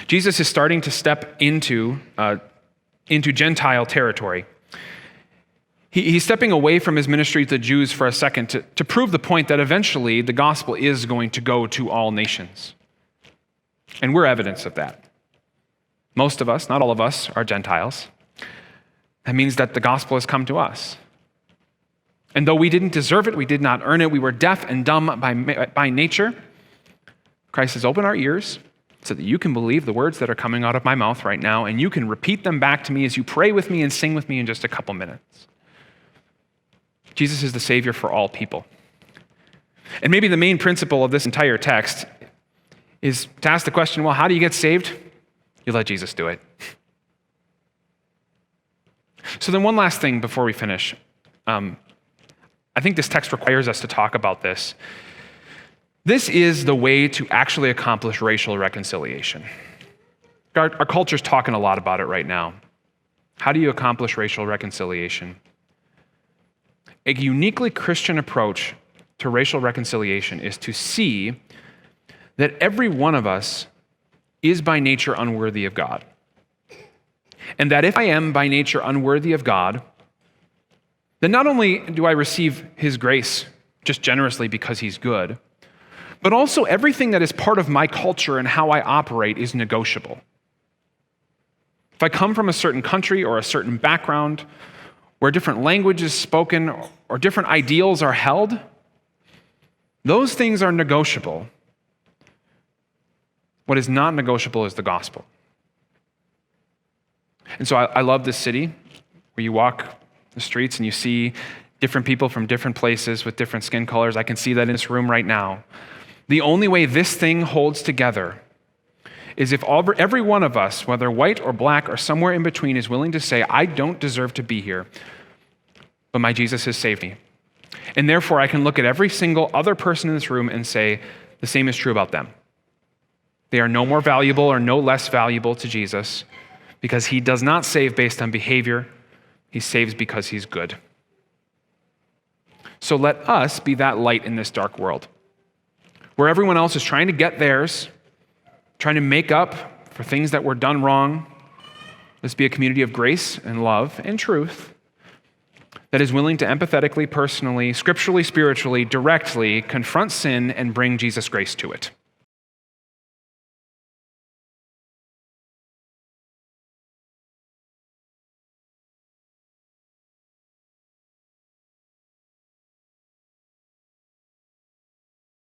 Jesus is starting to step into Gentile territory. He's stepping away from his ministry to the Jews for a second to prove the point that eventually the gospel is going to go to all nations. And we're evidence of that. Most of us, not all of us, are Gentiles. That means that the gospel has come to us. And though we didn't deserve it, we did not earn it, we were deaf and dumb by nature, Christ has opened our ears so that you can believe the words that are coming out of my mouth right now, and you can repeat them back to me as you pray with me and sing with me in just a couple minutes. Jesus is the Savior for all people. And maybe the main principle of this entire text is to ask the question, well, how do you get saved? You let Jesus do it. So then one last thing before we finish. I think this text requires us to talk about this. This is the way to actually accomplish racial reconciliation. Our culture's talking a lot about it right now. How do you accomplish racial reconciliation? A uniquely Christian approach to racial reconciliation is to see that every one of us is by nature unworthy of God. And that if I am by nature unworthy of God, then not only do I receive his grace just generously because he's good, but also everything that is part of my culture and how I operate is negotiable. If I come from a certain country or a certain background where different language is spoken or different ideals are held, those things are negotiable. What is not negotiable is the gospel. And so I love this city where you walk the streets and you see different people from different places with different skin colors. I can see that in this room right now. The only way this thing holds together is if every one of us, whether white or black or somewhere in between, is willing to say, I don't deserve to be here, but my Jesus has saved me. And therefore, I can look at every single other person in this room and say, the same is true about them. They are no more valuable or no less valuable to Jesus because he does not save based on behavior. He saves because he's good. So let us be that light in this dark world, where everyone else is trying to get theirs, trying to make up for things that were done wrong. Let's be a community of grace and love and truth that is willing to empathetically, personally, scripturally, spiritually, directly confront sin and bring Jesus' grace to it.